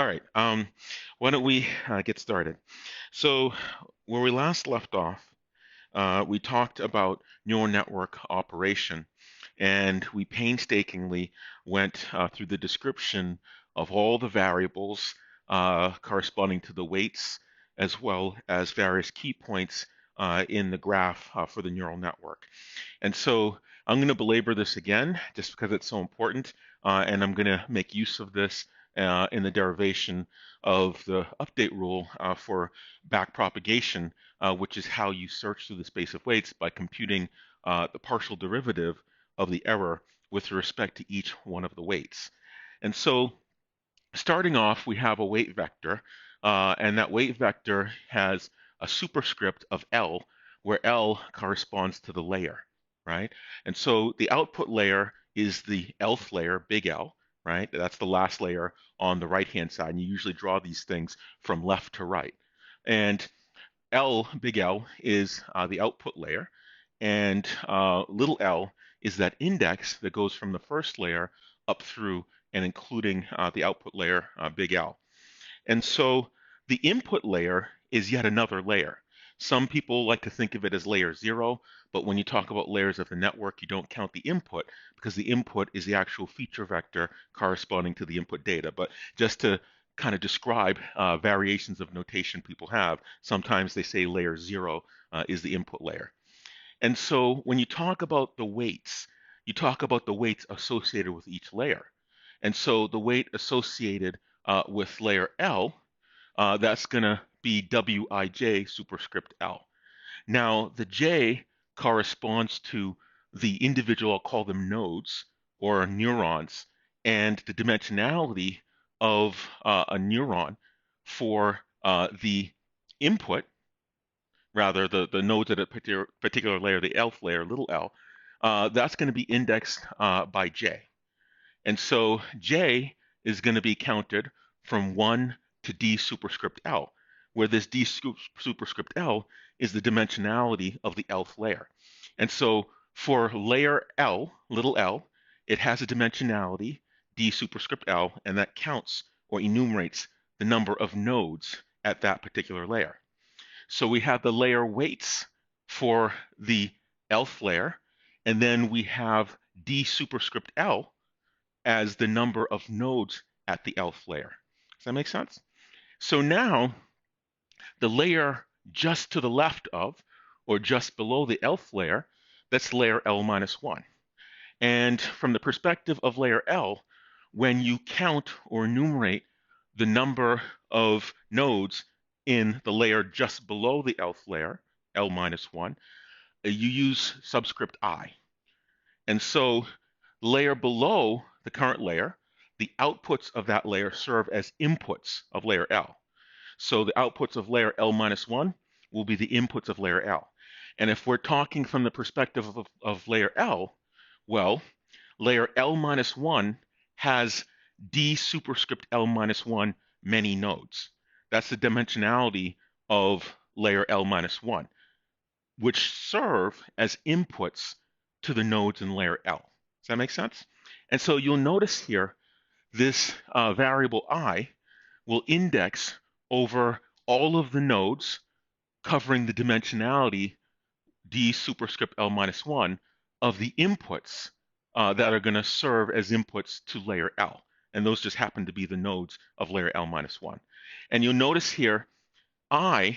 All right. Why don't we get started? So, where we last left off, we talked about neural network operation, and we painstakingly went through the description of all the variables corresponding to the weights, as well as various key points in the graph for the neural network. And so I'm going to belabor this again just because it's so important, and I'm going to make use of this in the derivation of the update rule for backpropagation, which is how you search through the space of weights by computing the partial derivative of the error with respect to each one of the weights. And so starting off, we have a weight vector, and that weight vector has a superscript of L, where L corresponds to the layer, right? And so the output layer is the Lth layer, big L, right? That's the last layer on the right-hand side, and you usually draw these things from left to right. And L, big L, is the output layer, and little l is that index that goes from the first layer up through and including the output layer, big L. And so the input layer is yet another layer. Some people like to think of it as layer 0, but when you talk about layers of the network, you don't count the input because the input is the actual feature vector corresponding to the input data. But just to kind of describe variations of notation people have, sometimes they say layer 0 is the input layer. And so when you talk about the weights, you talk about the weights associated with each layer. And so the weight associated with layer L, that's going to be Wij superscript L. Now, the J corresponds to the individual, I'll call them nodes or neurons, and the dimensionality of a neuron for the input, rather the nodes at a particular layer, the Lth layer, little l, that's going to be indexed by J. And so J is going to be counted from 1 to D superscript L, where this D superscript L is the dimensionality of the Lth layer. And so for layer L, little l, it has a dimensionality, D superscript L, and that counts or enumerates the number of nodes at that particular layer. So we have the layer weights for the Lth layer, and then we have D superscript L as the number of nodes at the Lth layer. Does that make sense? So now the layer just to the left of, or just below the Lth layer, that's layer L minus 1. And from the perspective of layer L, when you count or enumerate the number of nodes in the layer just below the Lth layer, L minus 1, you use subscript I. And so layer below the current layer, the outputs of that layer serve as inputs of layer L. So the outputs of layer L minus 1 will be the inputs of layer L. And if we're talking from the perspective of layer L, well, layer L minus 1 has D superscript L minus 1 many nodes. That's the dimensionality of layer L minus 1, which serve as inputs to the nodes in layer L. Does that make sense? And so you'll notice here this variable I will index over all of the nodes covering the dimensionality D superscript L minus 1 of the inputs that are going to serve as inputs to layer L. And those just happen to be the nodes of layer L minus 1. And you'll notice here, I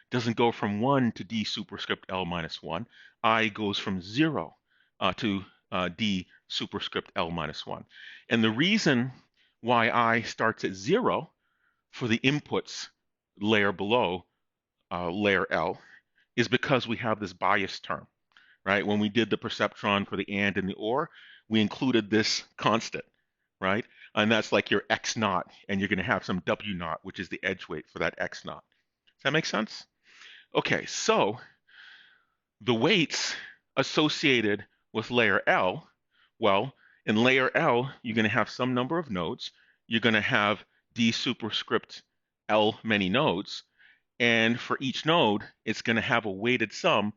doesn't go from 1 to D superscript L minus 1. I goes from 0 to D superscript L minus 1. And the reason why I starts at 0 for the inputs layer below layer L is because we have this bias term, right? When we did the perceptron for the and the or, we included this constant, right? And that's like your x naught, and you're going to have some w naught, which is the edge weight for that x naught. Does that make sense? Okay, so the weights associated with layer L, well, in layer L, you're going to have some number of nodes. You're going to have D superscript L many nodes. And for each node, it's going to have a weighted sum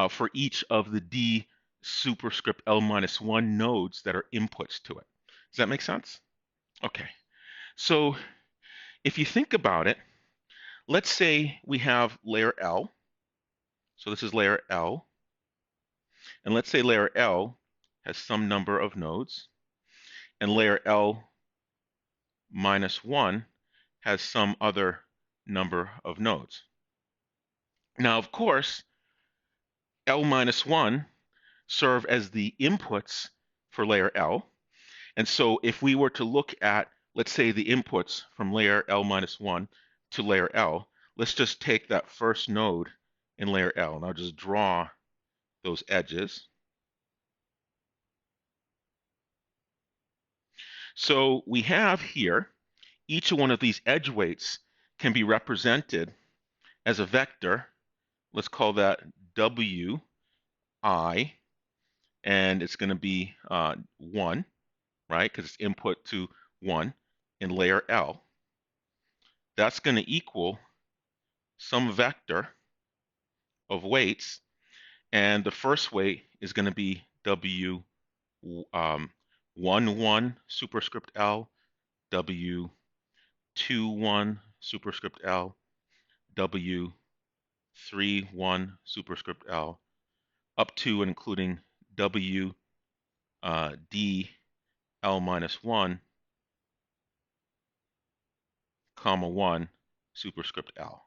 for each of the D superscript L minus 1 nodes that are inputs to it. Does that make sense? Okay. So If you think about it, let's say we have layer L. So this is layer L. And let's say layer L has some number of nodes, and layer L minus 1 has some other number of nodes. Now, of course, L minus 1 serve as the inputs for layer L. And so if we were to look at, let's say, the inputs from layer L minus 1 to layer L, let's just take that first node in layer L, and I'll just draw those edges. So we have here, each one of these edge weights can be represented as a vector. Let's call that WI, and it's going to be 1, right? Because it's input to 1 in layer L. That's going to equal some vector of weights, and the first weight is going to be W 1 superscript L, W 2 superscript L, W 3 superscript L, up to and including W D L minus 1, comma 1 superscript L.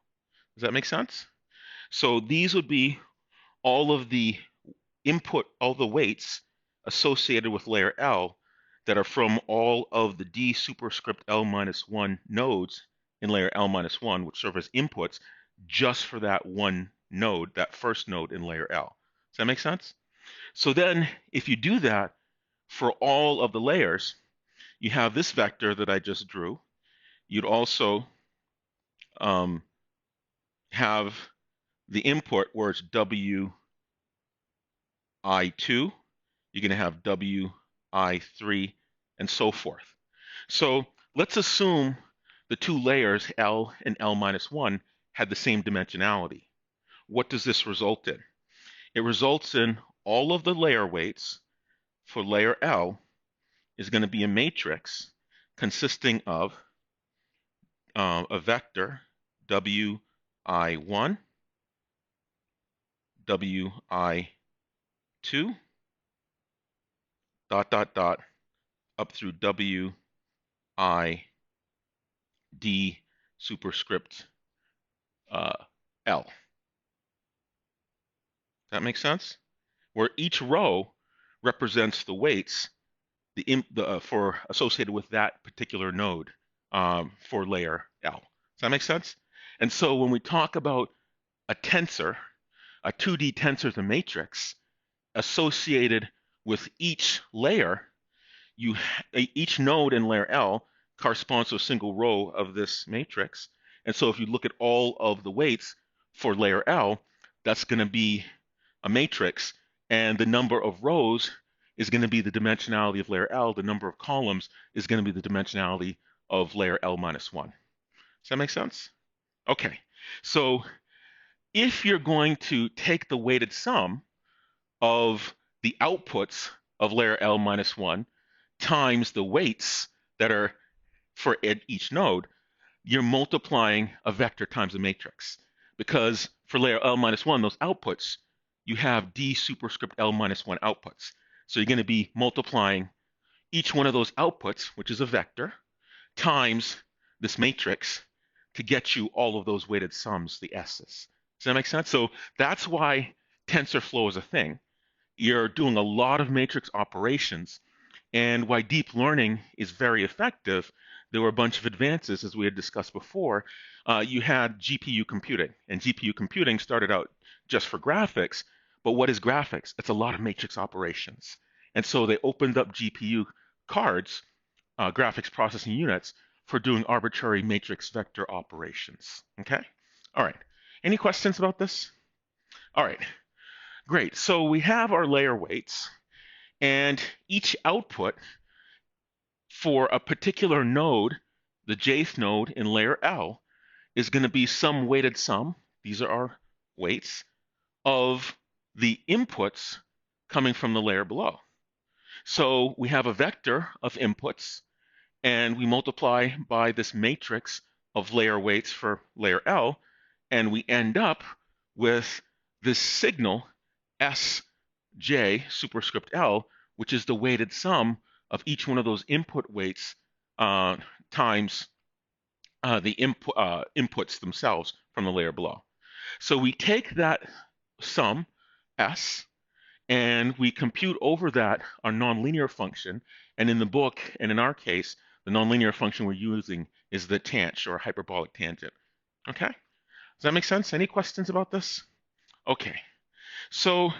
Does that make sense? So these would be all of the input, all the weights associated with layer L that are from all of the D superscript L minus 1 nodes in layer L minus 1, which serve as inputs just for that one node, that first node in layer L. Does that make sense? So then if you do that for all of the layers, you have this vector that I just drew. You'd also have the input where it's WI2, you're going to have WI3, and so forth. So let's assume the two layers, L and L minus 1, had the same dimensionality. What does this result in? It results in all of the layer weights for layer L is going to be a matrix consisting of a vector WI1, WI2, dot, dot, dot, up through WI D superscript L. That makes sense? Where each row represents the weights for associated with that particular node for layer L. Does that make sense? And so when we talk about a tensor, a 2D tensor is a matrix associated with each layer, each node in layer L corresponds to a single row of this matrix. And so if you look at all of the weights for layer L, that's going to be a matrix, and the number of rows is going to be the dimensionality of layer L. The number of columns is going to be the dimensionality of layer L minus 1. Does that make sense? Okay, so if you're going to take the weighted sum of the outputs of layer L minus 1 times the weights that are for each node, you're multiplying a vector times a matrix. Because for layer L minus 1, those outputs, you have D superscript L minus 1 outputs. So you're going to be multiplying each one of those outputs, which is a vector, times this matrix to get you all of those weighted sums, the S's. Does that make sense? So that's why TensorFlow is a thing. You're doing a lot of matrix operations, and why deep learning is very effective. There were a bunch of advances, as we had discussed before. You had GPU computing, and GPU computing started out just for graphics, but what is graphics? It's a lot of matrix operations. And so they opened up GPU cards, graphics processing units, for doing arbitrary matrix vector operations. Okay? All right. Any questions about this? All right. Great. So we have our layer weights, and each output for a particular node, the jth node in layer L, is going to be some weighted sum. These are our weights of the inputs coming from the layer below. So we have a vector of inputs, and we multiply by this matrix of layer weights for layer L, and we end up with this signal Sj superscript L, which is the weighted sum of each one of those input weights times the inputs themselves from the layer below. So we take that sum, S, and we compute over that our nonlinear function. And in the book, and in our case, the nonlinear function we're using is the tanh, or hyperbolic tangent. Okay? Does that make sense? Any questions about this? Okay. So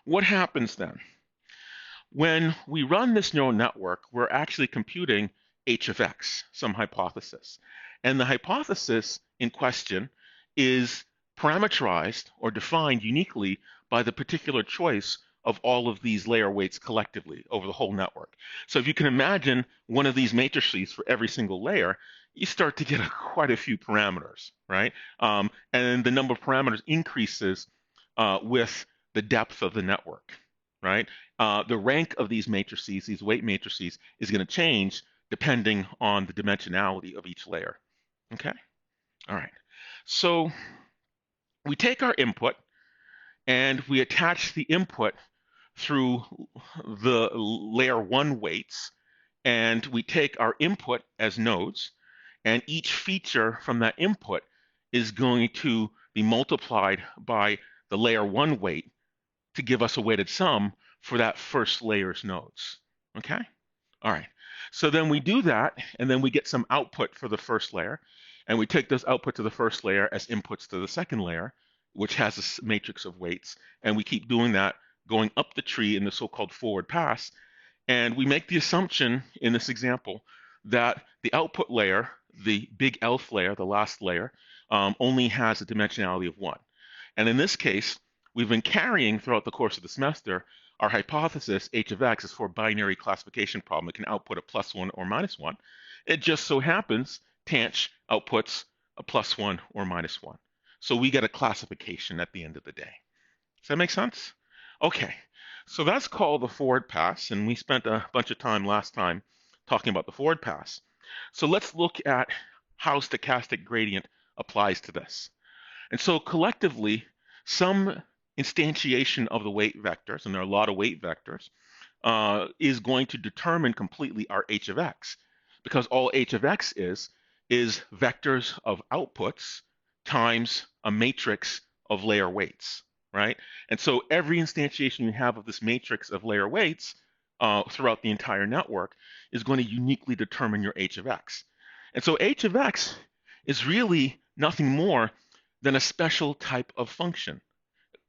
what happens then? When we run this neural network, we're actually computing h of x, some hypothesis. And the hypothesis in question is parameterized or defined uniquely by the particular choice of all of these layer weights collectively over the whole network. So if you can imagine one of these matrices for every single layer, you start to get quite a few parameters, right? And the number of parameters increases with the depth of the network, right? The rank of these matrices, these weight matrices, is going to change depending on the dimensionality of each layer. Okay? All right. So we take our input and we attach the input through the layer 1 weights, and we take our input as nodes, and each feature from that input is going to be multiplied by the layer 1 weight to give us a weighted sum for that first layer's nodes. Okay? All right. So then we do that, and then we get some output for the first layer, and we take those outputs to the first layer as inputs to the second layer, which has a matrix of weights, and we keep doing that going up the tree in the so-called forward pass. And we make the assumption in this example that the output layer, the big ELF layer, the last layer, only has a dimensionality of 1. And in this case, we've been carrying throughout the course of the semester our hypothesis h of x is for a binary classification problem. It can output a +1 or -1. It just so happens tanh outputs a +1 or -1. So we get a classification at the end of the day. Does that make sense? Okay, so that's called the forward pass, and we spent a bunch of time last time talking about the forward pass. So let's look at how stochastic gradient applies to this. And so collectively, some instantiation of the weight vectors, and there are a lot of weight vectors, is going to determine completely our h of x, because all h of x is vectors of outputs times a matrix of layer weights, right? And so every instantiation you have of this matrix of layer weights throughout the entire network is going to uniquely determine your h of x. And so h of x is really nothing more than a special type of function,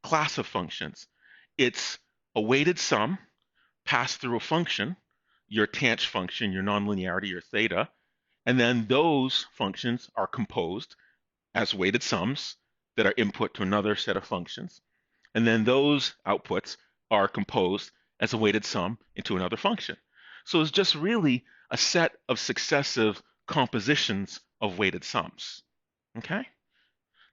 class of functions. It's a weighted sum passed through a function, your tanh function, your nonlinearity, your theta, and then those functions are composed as weighted sums that are input to another set of functions, and then those outputs are composed as a weighted sum into another function. So it's just really a set of successive compositions of weighted sums. Okay?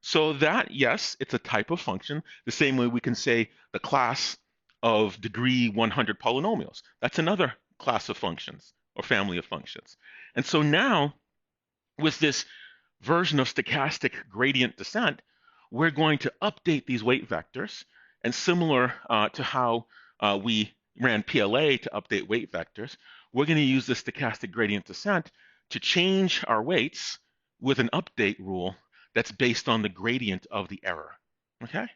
So that, yes, it's a type of function, the same way we can say the class of degree 100 polynomials. That's another class of functions or family of functions. And so now, with this version of stochastic gradient descent, we're going to update these weight vectors. And similar to how we ran PLA to update weight vectors, we're going to use the stochastic gradient descent to change our weights with an update rule that's based on the gradient of the error. Okay?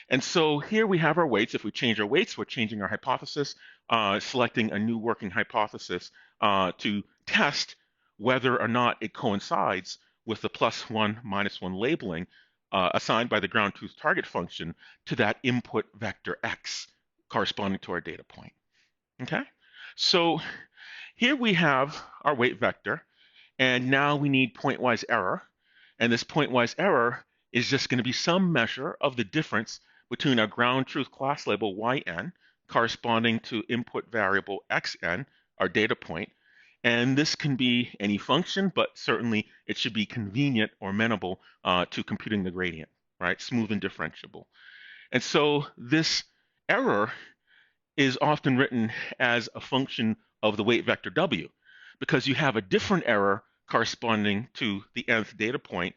And so here we have our weights. If we change our weights, we're changing our hypothesis, selecting a new working hypothesis to test whether or not it coincides with the +1, -1 labeling assigned by the ground truth target function to that input vector x corresponding to our data point. Okay? So here we have our weight vector, and now we need pointwise error. And this pointwise error is just going to be some measure of the difference between our ground truth class label yn corresponding to input variable xn, our data point. And this can be any function, but certainly it should be convenient or amenable to computing the gradient, right? Smooth and differentiable. And so this error is often written as a function of the weight vector w, because you have a different error corresponding to the nth data point,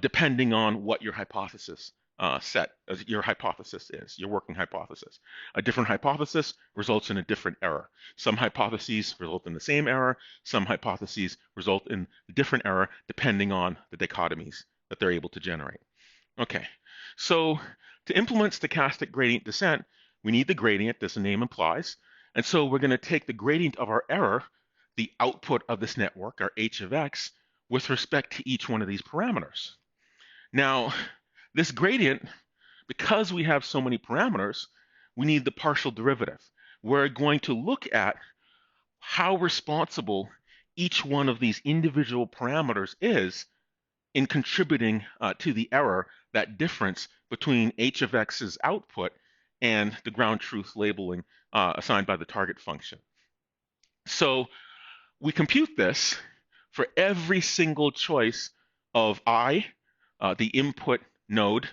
depending on what your hypothesis your hypothesis is, your working hypothesis. A different hypothesis results in a different error. Some hypotheses result in the same error. Some hypotheses result in a different error depending on the dichotomies that they're able to generate. Okay, so to implement stochastic gradient descent, we need the gradient, as the name implies. And so we're going to take the gradient of our error, the output of this network, our h of x, with respect to each one of these parameters. Now, this gradient, because we have so many parameters, we need the partial derivative. We're going to look at how responsible each one of these individual parameters is in contributing to the error, that difference between h of x's output and the ground truth labeling assigned by the target function. So we compute this for every single choice of I, the input node,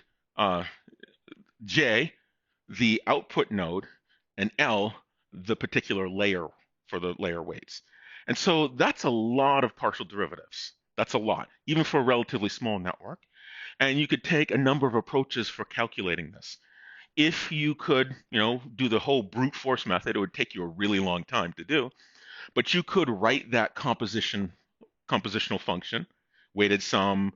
J, the output node, and L, the particular layer for the layer weights. And so that's a lot of partial derivatives. That's a lot, even for a relatively small network. And you could take a number of approaches for calculating this. If you could, do the whole brute force method, it would take you a really long time to do. But you could write that compositional function, weighted sum,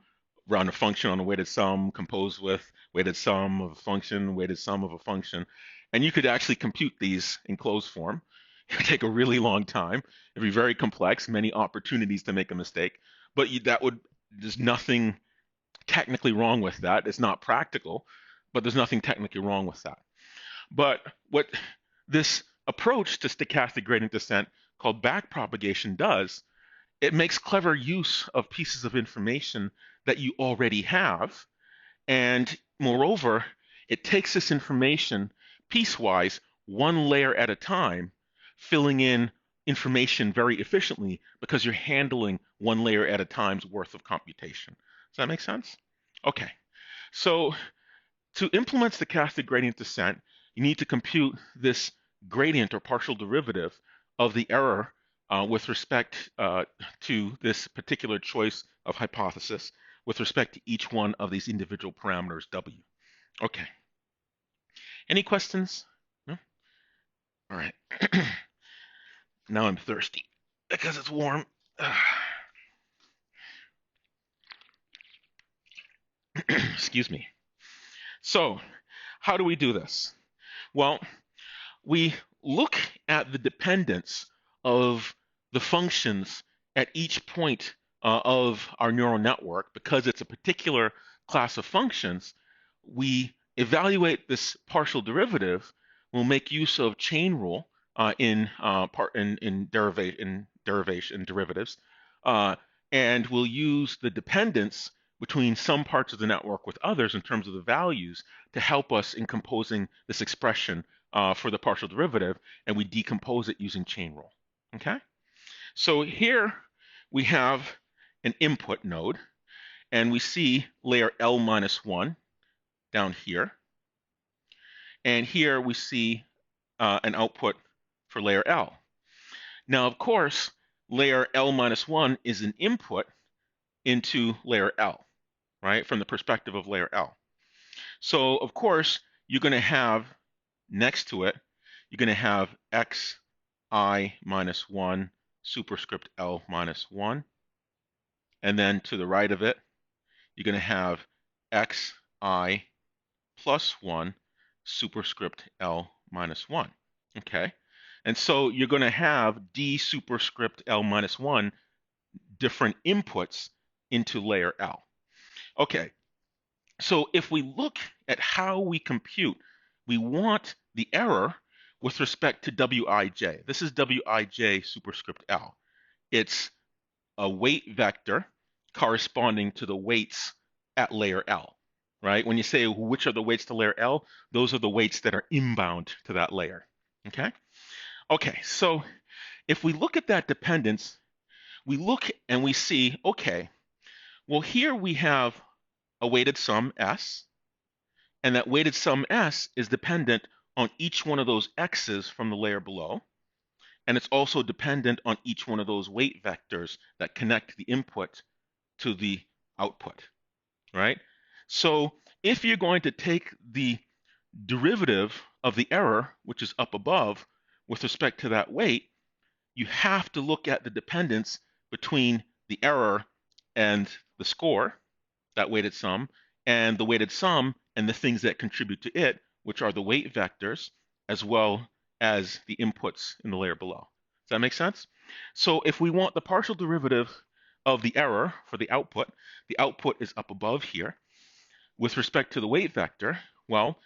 run a function on a weighted sum, composed with weighted sum of a function, weighted sum of a function. And you could actually compute these in closed form. It would take a really long time. It'd be very complex, many opportunities to make a mistake. But there's nothing technically wrong with that. It's not practical, but there's nothing technically wrong with that. But what this approach to stochastic gradient descent called backpropagation does, it makes clever use of pieces of information that you already have. And moreover, it takes this information piecewise, one layer at a time, filling in information very efficiently because you're handling one layer at a time's worth of computation. Does that make sense? Okay. So to implement stochastic gradient descent, you need to compute this gradient or partial derivative of the error with respect to this particular choice of hypothesis with respect to each one of these individual parameters W. Okay. Any questions? No? All right. Now I'm thirsty because it's warm. Excuse me. So, how do we do this? Well, we look at the dependence of the functions at each point of our neural network. Because it's a particular class of functions, we evaluate this partial derivative. We'll make use of chain rule in derivatives, and we'll use the dependence between some parts of the network with others in terms of the values to help us in composing this expression for the partial derivative, and we decompose it using chain rule. Okay? So here we have an input node, and we see layer L minus 1 down here. And here we see an output for layer L. Now, of course, layer L minus 1 is an input into layer L, right, from the perspective of layer L. So, of course, you're going to have next to it, you're going to have xi minus 1 superscript L minus 1. And then to the right of it, you're going to have xi plus 1 superscript L minus 1. Okay? And so you're going to have d superscript L minus 1 different inputs into layer L. Okay, so if we look at how we compute, we want the error with respect to wij. This is wij superscript L. It's a weight vector corresponding to the weights at layer L, right? When you say which are the weights to layer L, those are the weights that are inbound to that layer, okay? Okay, so if we look at that dependence, we look and we see, okay, well, here we have a weighted sum S, and that weighted sum S is dependent on each one of those X's from the layer below. and it's also dependent on each one of those weight vectors that connect the input to the output, right? So if you're going to take the derivative of the error, which is up above, with respect to that weight, you have to look at the dependence between the error and the score, that weighted sum, and the weighted sum and the things that contribute to it, which are the weight vectors, as well as the inputs in the layer below. Does that make sense? So if we want the partial derivative of the error for the output is up above here. With respect to the weight vector, well,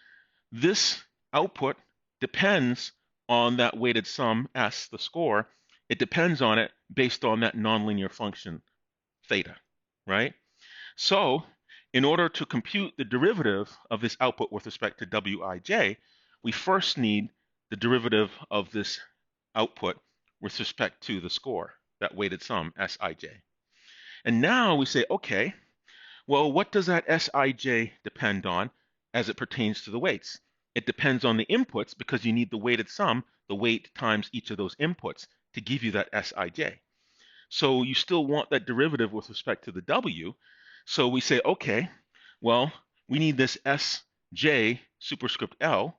this output depends on that weighted sum S, the score. It depends on it based on that nonlinear function theta, right? So in order to compute the derivative of this output with respect to Wij, we first need the derivative of this output with respect to the score, that weighted sum, Sij. And now we say, okay, well, what does that Sij depend on as it pertains to the weights? It depends on the inputs because you need the weighted sum, the weight times each of those inputs, to give you that Sij. So you still want that derivative with respect to the W. So we say, okay, well, we need this Sj superscript L,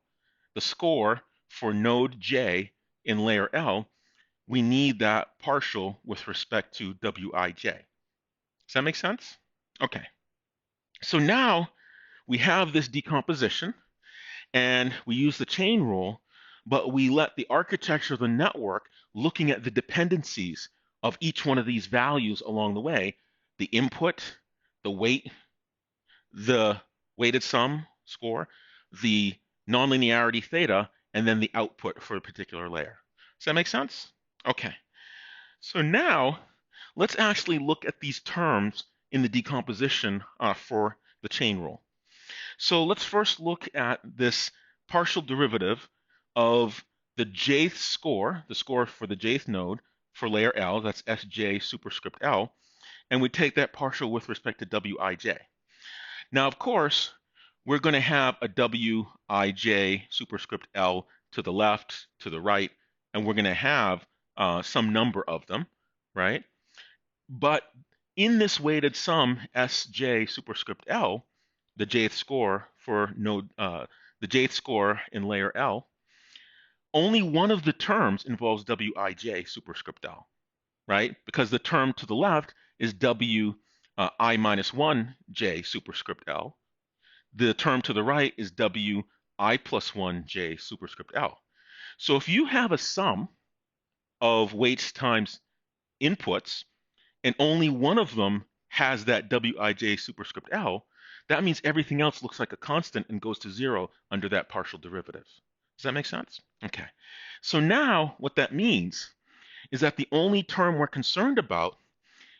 the score for node J in layer L. We need that partial with respect to Wij. Does that make sense? Okay. So now we have this decomposition and we use the chain rule, but we let the architecture of the network looking at the dependencies of each one of these values along the way, the input, the weight, the weighted sum score, the nonlinearity theta, and then the output for a particular layer. Does that make sense? Okay. So now let's actually look at these terms in the decomposition for the chain rule. So let's first look at this partial derivative of the jth score, the score for the jth node for layer L, that's Sj superscript L, and we take that partial with respect to Wij. Now, of course, we're going to have a Wij superscript L to the left, to the right, and we're going to have some number of them, right? But in this weighted sum, Sj superscript L, the jth score for node, the jth score in layer L, only one of the terms involves Wij superscript L, right? Because the term to the left is I minus 1 j superscript L. The term to the right is I plus 1 j superscript L. So if you have a sum of weights times inputs, and only one of them has that Wij superscript L, that means everything else looks like a constant and goes to 0 under that partial derivative. Does that make sense? Okay. So now what that means is that the only term we're concerned about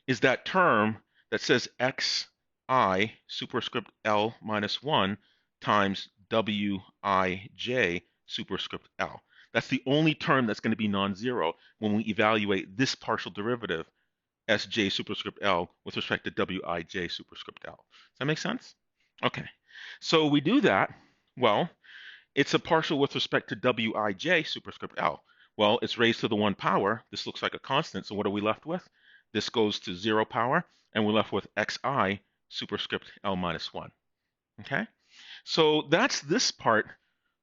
is that term that says xi superscript L minus 1 times Wij superscript L. That's the only term that's going to be non-zero when we evaluate this partial derivative Sj superscript L with respect to Wij superscript L. Does that make sense? Okay. So we do that. Well, it's a partial with respect to Wij superscript L. Well, it's raised to the 1 power. This looks like a constant. So what are we left with? This goes to 0 power, and we're left with xi superscript L minus 1. Okay? So that's this part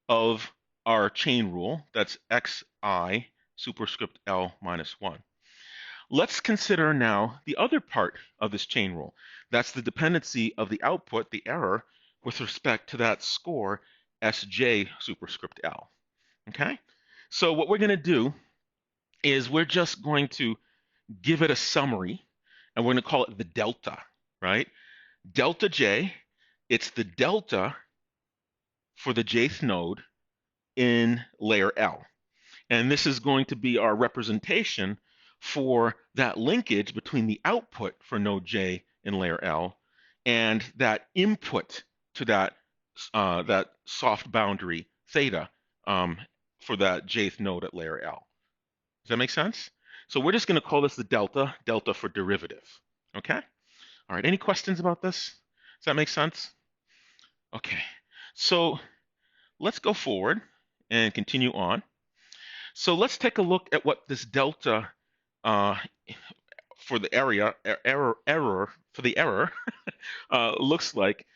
of our chain rule. That's xi superscript L minus 1. Let's consider now the other part of this chain rule. That's the dependency of the output, the error, with respect to that score Sj superscript L. Okay? So what we're going to do is we're just going to give it a summary, and we're going to call it the delta, right? Delta J, it's the delta for the jth node in layer L. And this is going to be our representation for that linkage between the output for node J in layer L and that input to that soft boundary theta for that jth node at layer L. Does that make sense? So we're just going to call this the delta, delta for derivative. Okay? All right, any questions about this? Does that make sense? Okay, so let's go forward and continue on. So let's take a look at what this delta uh, for the error for the error looks like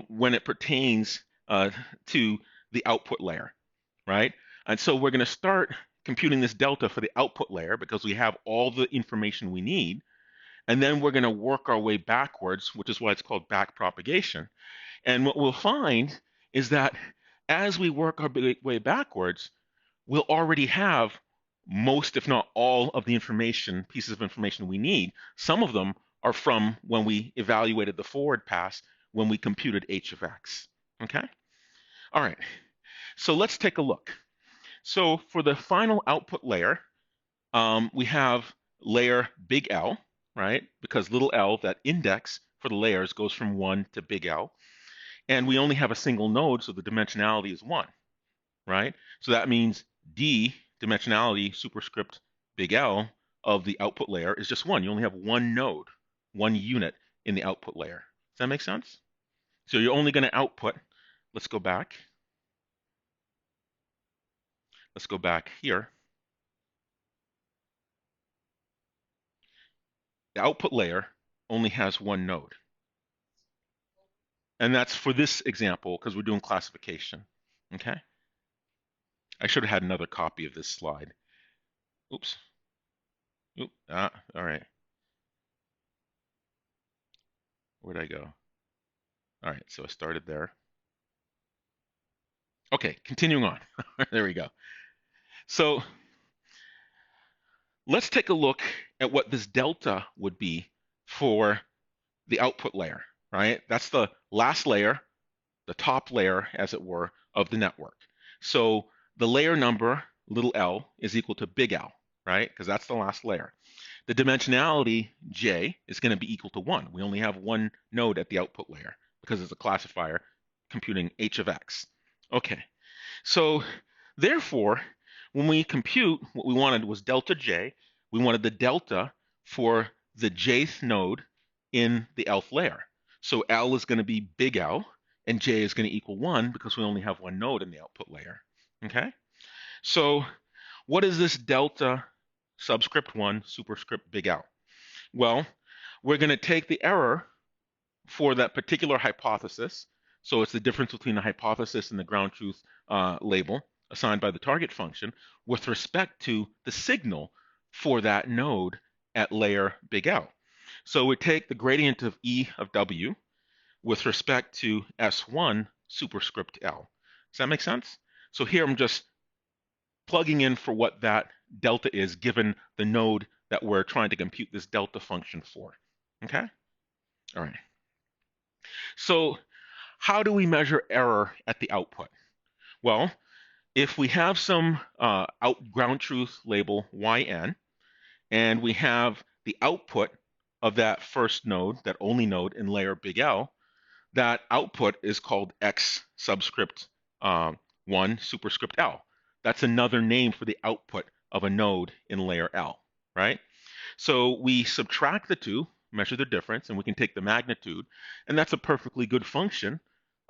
when it pertains to the output layer, right? And so we're going to start computing this delta for the output layer because we have all the information we need. And then we're going to work our way backwards, which is why it's called back propagation. And what we'll find is that as we work our way backwards, we'll already have most, if not all, of the pieces of information we need. Some of them are from when we evaluated the forward pass when we computed h of x. Okay? All right. So let's take a look. So for the final output layer, we have layer big L, right? Because little l, that index for the layers, goes from 1 to big L. And we only have a single node, so the dimensionality is 1, right? So that means D, dimensionality superscript big L, of the output layer is just 1. You only have one node, one unit in the output layer. Does that make sense? So you're only going to output. Let's go back. Let's go back here. The output layer only has one node. And that's for this example because we're doing classification. Okay? I should have had another copy of this slide. Oops. Oop. All right. Where'd I go? All right, so I started there. Okay, continuing on. There we go. So let's take a look at what this delta would be for the output layer, right? That's the last layer, the top layer, as it were, of the network. So the layer number, little l, is equal to big L, right? Because that's the last layer. The dimensionality, j, is going to be equal to 1. We only have one node at the output layer because it's a classifier computing h of x. Okay, so therefore, when we compute, what we wanted was delta j. We wanted the delta for the jth node in the lth layer. So L is going to be big L, and j is going to equal 1 because we only have one node in the output layer. Okay? So what is this delta subscript 1 superscript big L? Well, we're going to take the error for that particular hypothesis. So it's the difference between the hypothesis and the ground truth label assigned by the target function with respect to the signal for that node at layer big L. So we take the gradient of E of W with respect to S1 superscript L. Does that make sense? So here I'm just plugging in for what that delta is given the node that we're trying to compute this delta function for. Okay? All right. So how do we measure error at the output? Well, if we have some ground truth label yn, and we have the output of that first node, that only node in layer big L, that output is called x subscript 1 superscript L. That's another name for the output of a node in layer L, right? So we subtract the two, measure the difference, and we can take the magnitude, and that's a perfectly good function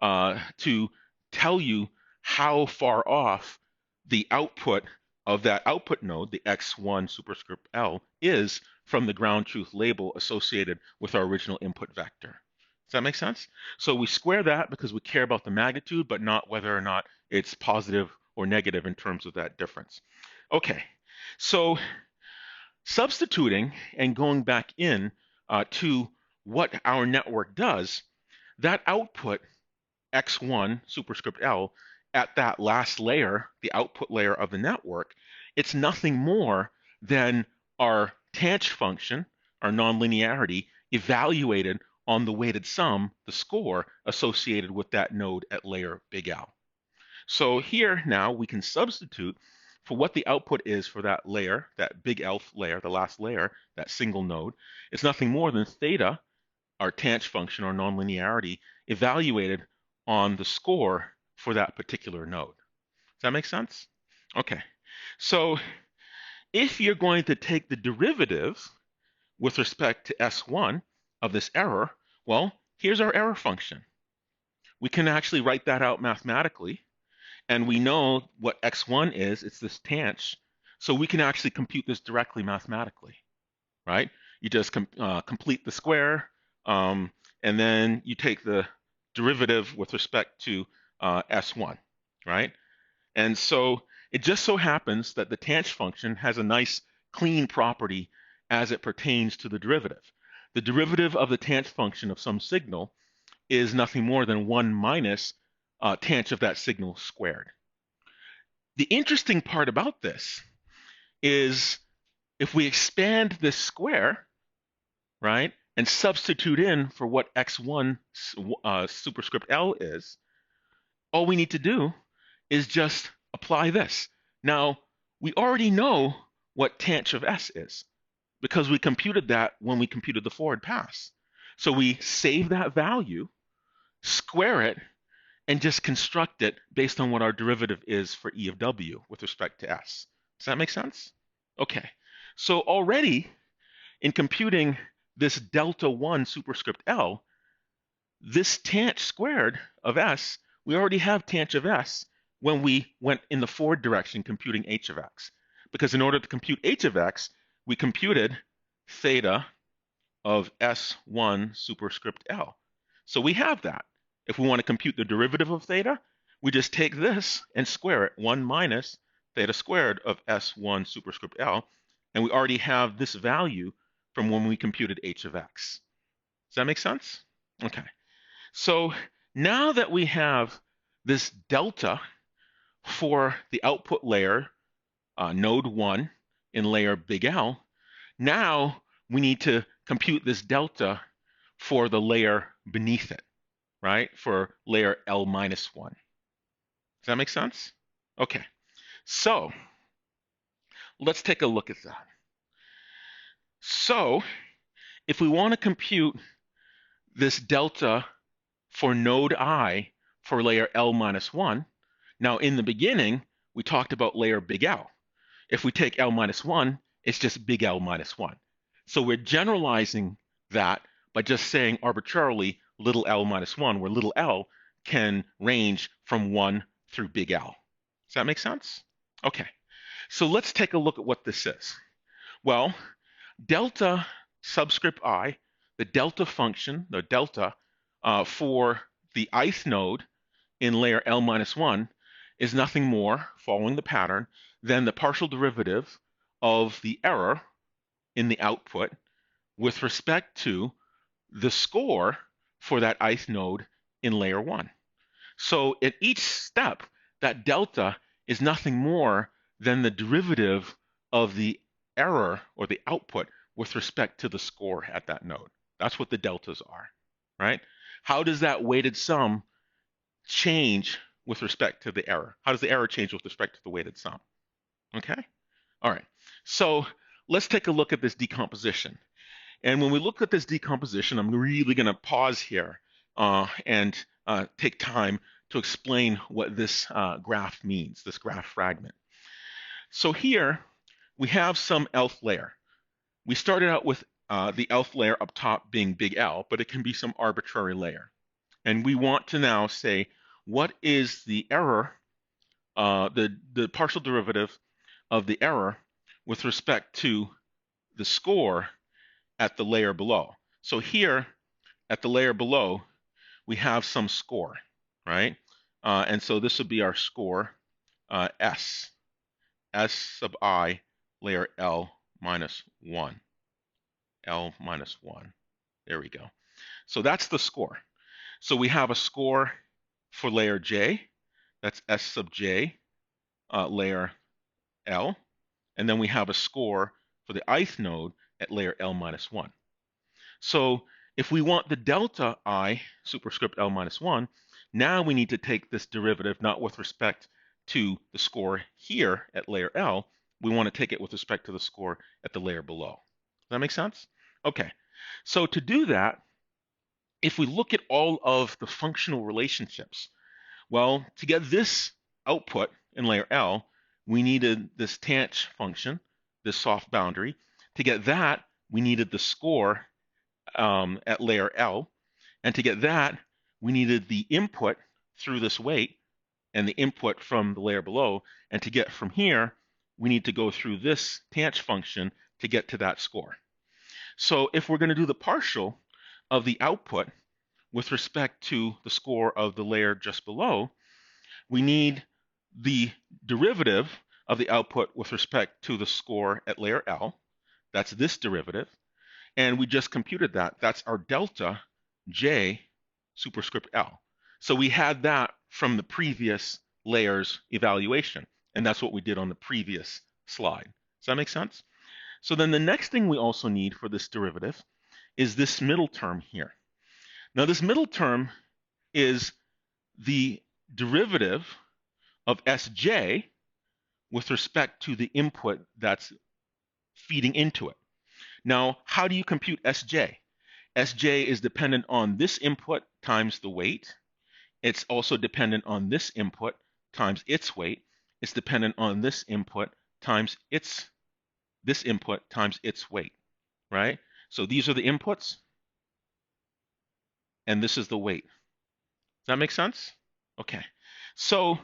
to tell you how far off the output of that output node, the x1 superscript L, is from the ground truth label associated with our original input vector. Does that make sense? So we square that because we care about the magnitude, but not whether or not it's positive or negative in terms of that difference. Okay, so substituting and going back in to what our network does, that output x1 superscript L at that last layer, the output layer of the network, it's nothing more than our tanh function, our nonlinearity, evaluated on the weighted sum, the score associated with that node at layer big L. So here now we can substitute for what the output is for that layer, that big L layer, the last layer, that single node. It's nothing more than theta, our tanh function, or nonlinearity, evaluated on the score for that particular node. Does that make sense? Okay. So if you're going to take the derivative with respect to S1 of this error, well, here's our error function. We can actually write that out mathematically. And we know what x1 is. It's this tangent. So we can actually compute this directly mathematically, right? You just complete the square, and then you take the derivative with respect to s1, right? And so it just so happens that the tangent function has a nice clean property as it pertains to the derivative. The derivative of the tangent function of some signal is nothing more than 1 minus tangent of that signal squared. The interesting part about this is if we expand this square, right, and substitute in for what x1 superscript L is, all we need to do is just apply this. Now, we already know what tangent of S is because we computed that when we computed the forward pass. So we save that value, square it, and just construct it based on what our derivative is for E of W with respect to S. Does that make sense? Okay. So already in computing this delta 1 superscript L, this tangent squared of S, we already have tangent of S when we went in the forward direction computing h of x. Because in order to compute h of x, we computed theta of S1 superscript L. So we have that. If we want to compute the derivative of theta, we just take this and square it, 1 minus theta squared of S1 superscript L, and we already have this value from when we computed h of x. Does that make sense? Okay. So now that we have this delta for the output layer, node 1 in layer big L, now we need to compute this delta for the layer beneath it, right? For layer L minus 1. Does that make sense? Okay, so let's take a look at that. So if we want to compute this delta for node I for layer L minus 1, now in the beginning, we talked about layer big L. If we take L minus 1, it's just big L minus 1. So we're generalizing that by just saying arbitrarily little l minus 1, where little l can range from 1 through big L. Does that make sense? Okay, so let's take a look at what this is. Well, delta subscript I, the delta function, the delta for the ith node in layer L minus 1 is nothing more, following the pattern, than the partial derivative of the error in the output with respect to the score for that ith node in layer 1. So at each step, that delta is nothing more than the derivative of the error or the output with respect to the score at that node. That's what the deltas are, right? How does that weighted sum change with respect to the error? How does the error change with respect to the weighted sum? Okay? All right. So let's take a look at this decomposition. And when we look at this decomposition, I'm really going to pause here and take time to explain what this graph means, this graph fragment. So here we have some elf layer. We started out with the elf layer up top being big L, but it can be some arbitrary layer. And we want to now say, what is the error, the partial derivative of the error with respect to the score at the layer below? So here at the layer below, we have some score, right? And so this would be our score, S sub I, layer L minus 1. L minus 1. There we go. So that's the score. So we have a score for layer J. That's S sub J, layer L. And then we have a score for the ith node at layer L minus 1. So if we want the delta I superscript L minus 1, now we need to take this derivative not with respect to the score here at layer L. We want to take it with respect to the score at the layer below. Does that make sense? Okay. So to do that, if we look at all of the functional relationships, well, to get this output in layer L, we needed this tangent function, this soft boundary. To get that, we needed the score at layer L. And to get that, we needed the input through this weight and the input from the layer below. And to get from here, we need to go through this tanh function to get to that score. So if we're going to do the partial of the output with respect to the score of the layer just below, we need the derivative of the output with respect to the score at layer L. That's this derivative. And we just computed that. That's our delta J superscript L. So we had that from the previous layer's evaluation. And that's what we did on the previous slide. Does that make sense? So then the next thing we also need for this derivative is this middle term here. Now this middle term is the derivative of Sj with respect to the input that's feeding into it. Now, how do you compute Sj? Sj is dependent on this input times the weight. It's also dependent on this input times its weight. It's dependent on this input times its weight, right? So these are the inputs, and this is the weight. Does that make sense? Okay. So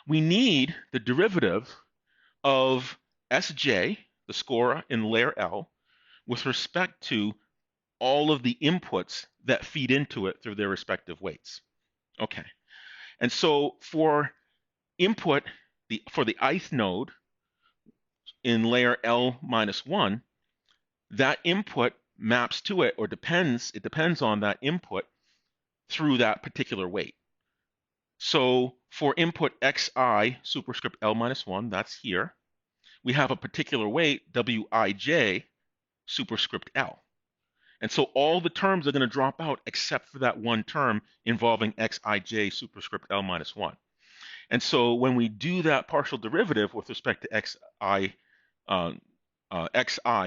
we need the derivative of Sj, the score in layer L, with respect to all of the inputs that feed into it through their respective weights. Okay. And so for input, for the ith node in layer L minus 1, that input maps to it, or it depends on that input through that particular weight. So for input xi superscript L minus 1, that's here, we have a particular weight, wij superscript L. And so all the terms are going to drop out except for that one term involving xij superscript L minus 1. And so when we do that partial derivative with respect to xi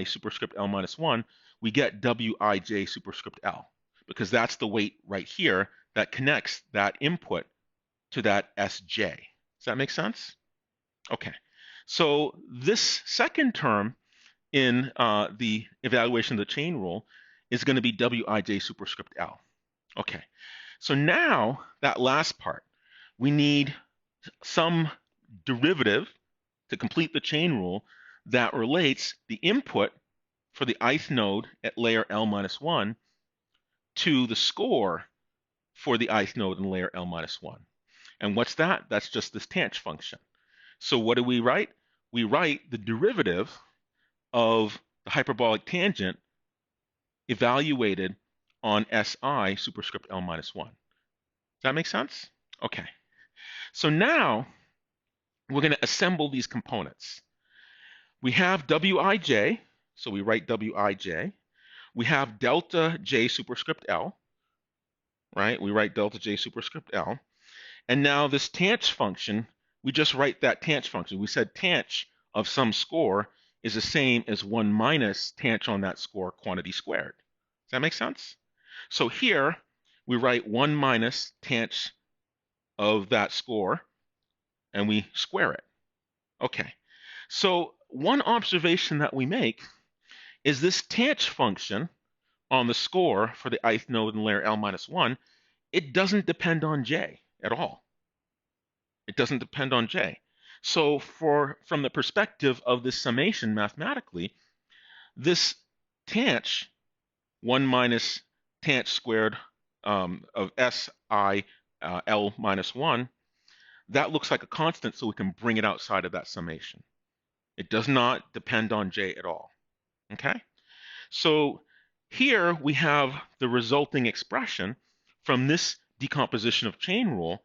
superscript L minus 1, we get wij superscript L, because that's the weight right here that connects that input to that Sj. Does that make sense? Okay. So this second term in the evaluation of the chain rule is going to be wij superscript L. Okay. So now that last part, we need some derivative to complete the chain rule that relates the input for the ith node at layer L minus 1 to the score for the ith node in layer L minus 1. And what's that? That's just this tanh function. So what do we write? We write the derivative of the hyperbolic tangent evaluated on Si superscript L minus 1. Does that make sense? Okay. So now we're going to assemble these components. We have Wij, so we write Wij. We have delta J superscript L, right? We write delta J superscript L. And now this tanh function, we just write that tanh function. We said tanh of some score is the same as 1 minus tanh on that score quantity squared. Does that make sense? So here we write 1 minus tanh of that score, and we square it. Okay. So one observation that we make is this tanh function on the score for the ith node in layer L minus 1, it doesn't depend on J at all. It doesn't depend on J. So from the perspective of this summation mathematically, this tanh, 1 minus tanh squared of Si L minus 1, that looks like a constant, so we can bring it outside of that summation. It does not depend on J at all. Okay? So here we have the resulting expression from this decomposition of chain rule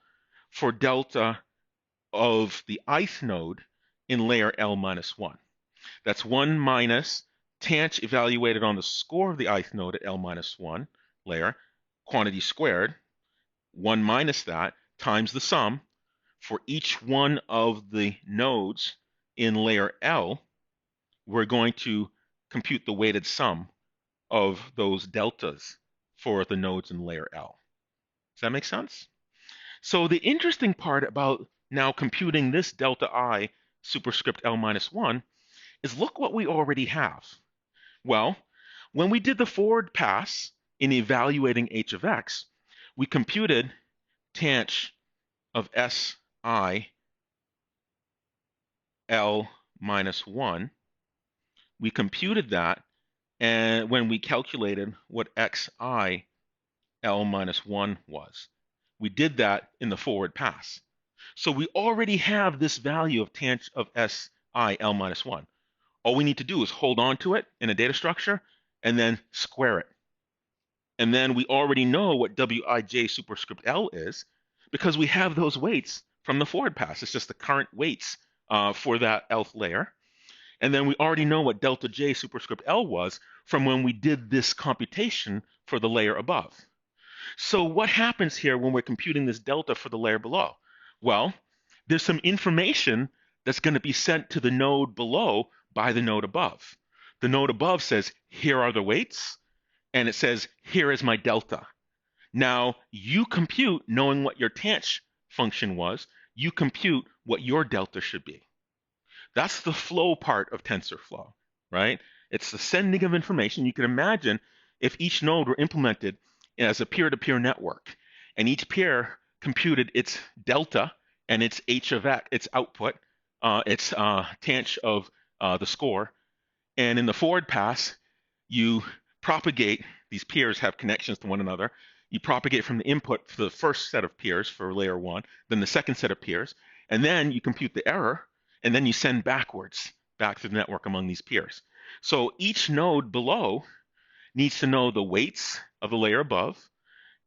for delta of the ith node in layer L minus 1. That's 1 minus tanh evaluated on the score of the ith node at L minus 1 layer, quantity squared, 1 minus that times the sum for each one of the nodes in layer L. We're going to compute the weighted sum of those deltas for the nodes in layer L. Does that make sense? So the interesting part about now computing this delta I superscript L minus 1 is look what we already have. Well, when we did the forward pass in evaluating h of x, we computed tanh of Si L minus 1, we computed that, and when we calculated what Xi L minus 1 was. We did that in the forward pass. So we already have this value of tangent of Si L minus 1. All we need to do is hold on to it in a data structure and then square it. And then we already know what Wij superscript L is because we have those weights from the forward pass. It's just the current weights for that Lth layer. And then we already know what delta J superscript L was from when we did this computation for the layer above. So what happens here when we're computing this delta for the layer below? Well, there's some information that's going to be sent to the node below by the node above. The node above says, here are the weights, and it says, here is my delta. Now, you compute, knowing what your tanh function was, you compute what your delta should be. That's the flow part of TensorFlow, right? It's the sending of information. You can imagine if each node were implemented as a peer-to-peer network, and each peer computed its delta and its h of x, its output, its tanh of the score, and in the forward pass, you propagate. These peers have connections to one another. You propagate from the input for the first set of peers for layer 1, then the second set of peers, and then you compute the error, and then you send backwards back to the network among these peers. So each node below needs to know the weights of the layer above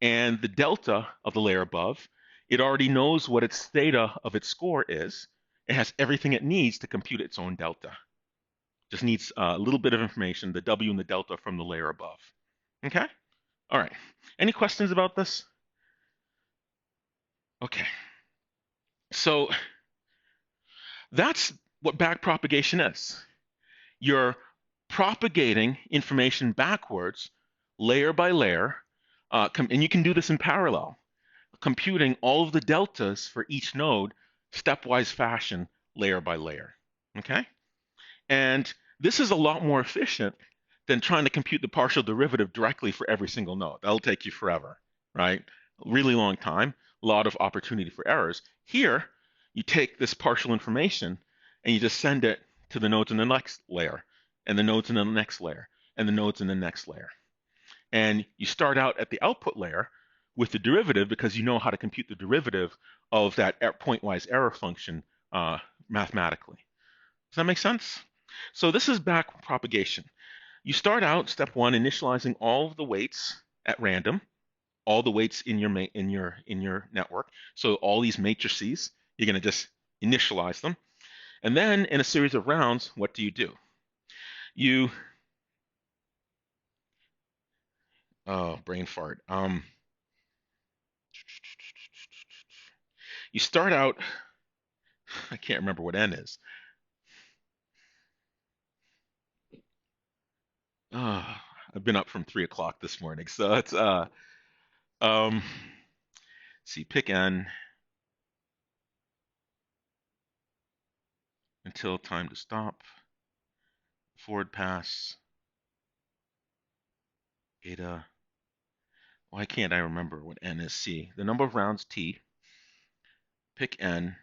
and the delta of the layer above. It already knows what its theta of its score is. It has everything it needs to compute its own delta. Just needs a little bit of information, the W and the delta from the layer above. Okay? All right. Any questions about this? Okay. So that's what backpropagation is. You're propagating information backwards, layer by layer, and you can do this in parallel, computing all of the deltas for each node, stepwise fashion, layer by layer. Okay? And this is a lot more efficient than trying to compute the partial derivative directly for every single node. That'll take you forever, right? A really long time, a lot of opportunity for errors. Here, you take this partial information and you just send it to the nodes in the next layer, and the nodes in the next layer, and the nodes in the next layer. And you start out at the output layer with the derivative because you know how to compute the derivative of that pointwise error function mathematically. Does that make sense? So this is backpropagation. You start out, step 1, initializing all of the weights at random, all the weights in your network. So all these matrices, you're going to just initialize them. And then in a series of rounds, what do? You brain fart. You start out, I can't remember what n is. I've been up from 3 o'clock this morning, so it's see, pick n until time to stop, forward pass, eta. Why can't I remember what n is? C. The number of rounds, t. Pick n.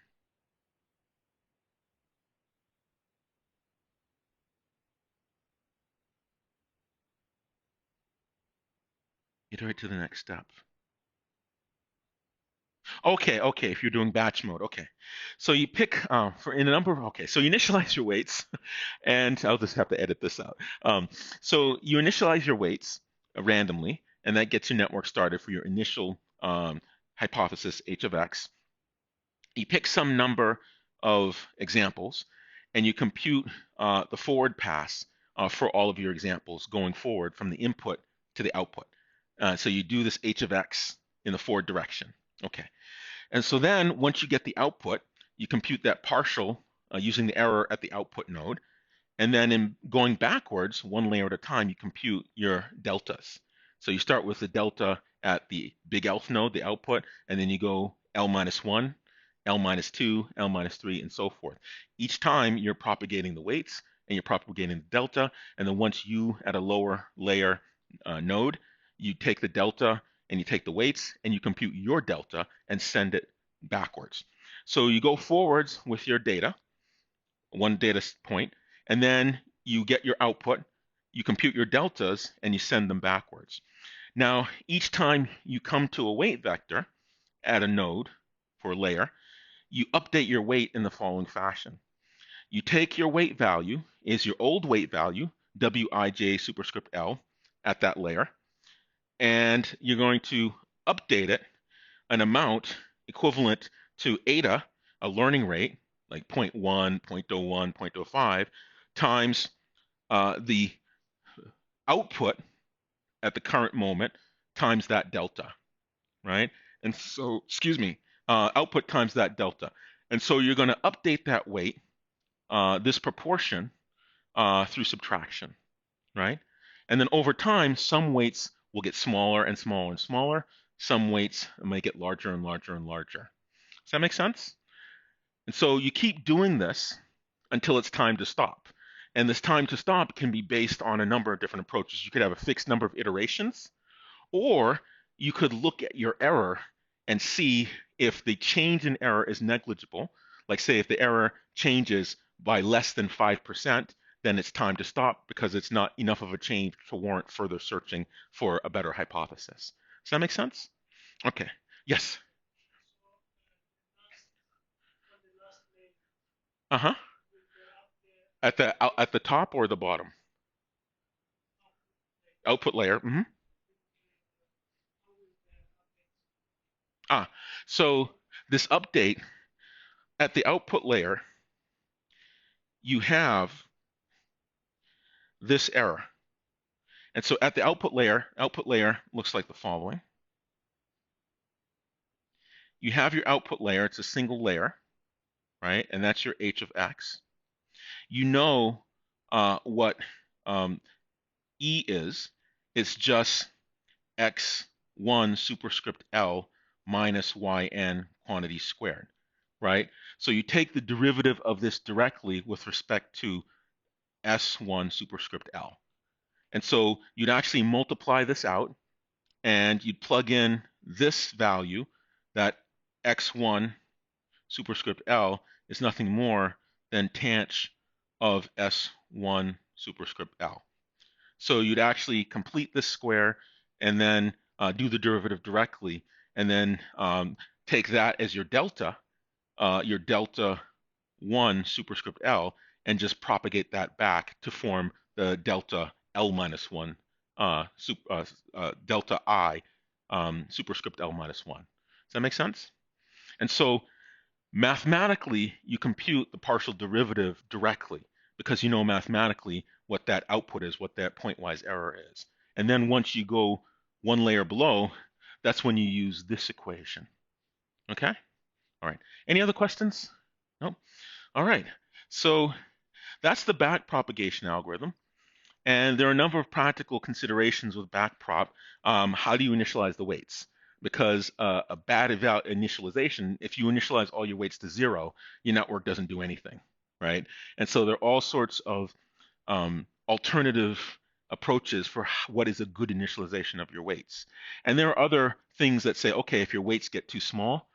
Iterate to the next step. Okay, if you're doing batch mode, okay. So you pick for in a number of, okay, so you initialize your weights, and I'll just have to edit this out. So you initialize your weights randomly, and that gets your network started for your initial hypothesis, h of x. You pick some number of examples, and you compute the forward pass for all of your examples going forward from the input to the output. So you do this h of x in the forward direction. Okay. And so then once you get the output, you compute that partial using the error at the output node. And then in going backwards, one layer at a time, you compute your deltas. So you start with the delta at the big ELF node, the output, and then you go L minus 1, L minus 2, L minus 3, and so forth. Each time you're propagating the weights and you're propagating the delta. And then once you at a lower layer node, you take the delta and you take the weights and you compute your delta and send it backwards. So you go forwards with your data, one data point, and then you get your output, you compute your deltas, and you send them backwards. Now, each time you come to a weight vector at a node for a layer, you update your weight in the following fashion. You take your weight value, is your old weight value, Wij superscript L, at that layer, and you're going to update it an amount equivalent to eta, a learning rate, like 0.1, 0.01, 0.05, times the output at the current moment times that delta, right? And so, excuse me, output times that delta. And so you're going to update that weight, this proportion, through subtraction, right? And then over time, some weights will get smaller and smaller and smaller. Some weights may get larger and larger and larger. Does that make sense? And so you keep doing this until it's time to stop. And this time to stop can be based on a number of different approaches. You could have a fixed number of iterations, or you could look at your error and see if the change in error is negligible. Like, say, if the error changes by less than 5%, then it's time to stop because it's not enough of a change to warrant further searching for a better hypothesis. Does that make sense? Okay. Yes. Uh-huh. At the top or the bottom? Output layer. Ah, so this update at the output layer, you have this error. And so at the output layer looks like the following. You have your output layer, it's a single layer, right? And that's your h of x. You know what E is. It's just x1 superscript L minus yn quantity squared, right? So you take the derivative of this directly with respect to S1 superscript L. And so you'd actually multiply this out and you'd plug in this value, that x1 superscript L is nothing more than tanh of S1 superscript L. So you'd actually complete this square and then do the derivative directly, and then take that as your delta 1 superscript L, and just propagate that back to form the delta L minus 1, delta I superscript L minus 1. Does that make sense? And so mathematically, you compute the partial derivative directly because you know mathematically what that output is, what that pointwise error is. And then once you go one layer below, that's when you use this equation. Okay? All right. Any other questions? Nope. All right. So that's the back propagation algorithm. And there are a number of practical considerations with backprop. How do you initialize the weights? Because a bad initialization, if you initialize all your weights to 0, your network doesn't do anything, right? And so there are all sorts of alternative approaches for what is a good initialization of your weights. And there are other things that say, okay, if your weights get too small,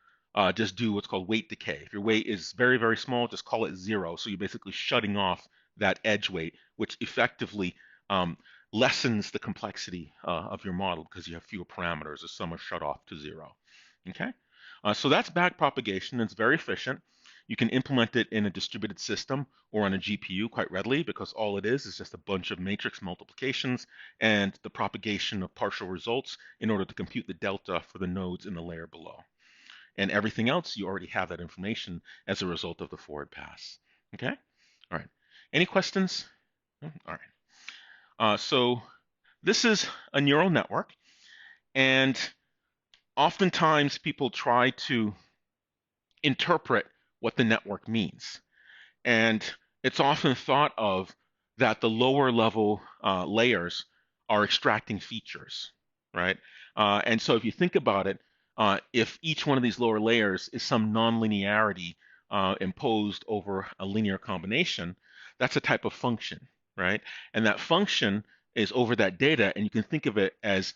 just do what's called weight decay. If your weight is very, very small, just call it 0. So you're basically shutting off that edge weight, which effectively lessens the complexity of your model because you have fewer parameters as some are shut off to 0. Okay, so that's backpropagation. It's very efficient. You can implement it in a distributed system or on a GPU quite readily because all it is just a bunch of matrix multiplications and the propagation of partial results in order to compute the delta for the nodes in the layer below. And everything else, you already have that information as a result of the forward pass. Okay? All right. Any questions? No? All right. So this is a neural network, and oftentimes people try to interpret what the network means. And it's often thought of that the lower level layers are extracting features, right? And so if you think about it, if each one of these lower layers is some nonlinearity imposed over a linear combination, that's a type of function, right? And that function is over that data, and you can think of it as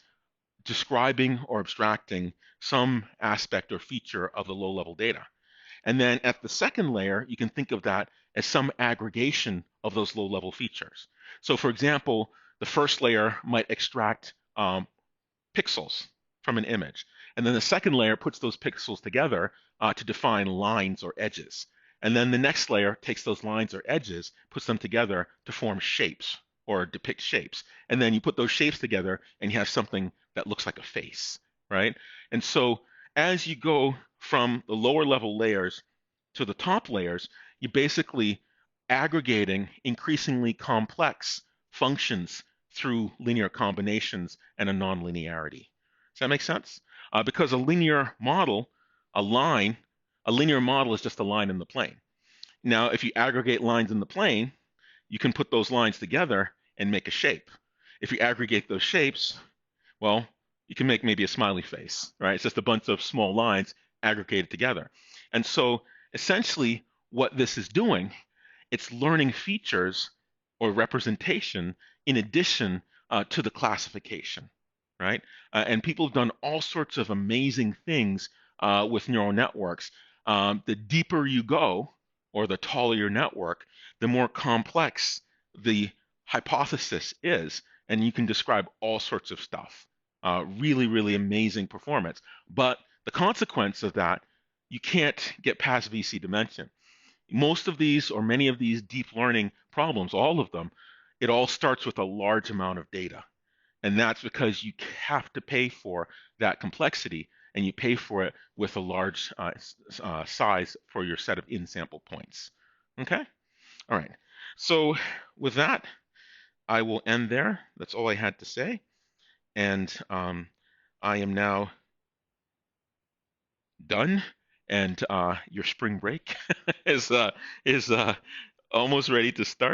describing or abstracting some aspect or feature of the low-level data. And then at the second layer, you can think of that as some aggregation of those low-level features. So for example, the first layer might extract pixels from an image. And then the second layer puts those pixels together to define lines or edges. And then the next layer takes those lines or edges, puts them together to form shapes or depict shapes. And then you put those shapes together and you have something that looks like a face, right? And so as you go from the lower level layers to the top layers, you're basically aggregating increasingly complex functions through linear combinations and a nonlinearity. Does that make sense? Because a linear model, a line, a linear model is just a line in the plane. Now, if you aggregate lines in the plane, you can put those lines together and make a shape. If you aggregate those shapes, well, you can make maybe a smiley face, right? It's just a bunch of small lines aggregated together. And so essentially what this is doing, it's learning features or representation in addition to the classification, right? And people have done all sorts of amazing things with neural networks. The deeper you go, or the taller your network, the more complex the hypothesis is, and you can describe all sorts of stuff. Really, really amazing performance. But the consequence of that, you can't get past VC dimension. Most of these, or many of these deep learning problems, all of them, it all starts with a large amount of data. And that's because you have to pay for that complexity, and you pay for it with a large size for your set of in-sample points. Okay? All right. So with that, I will end there. That's all I had to say. And I am now done, and your spring break is almost ready to start.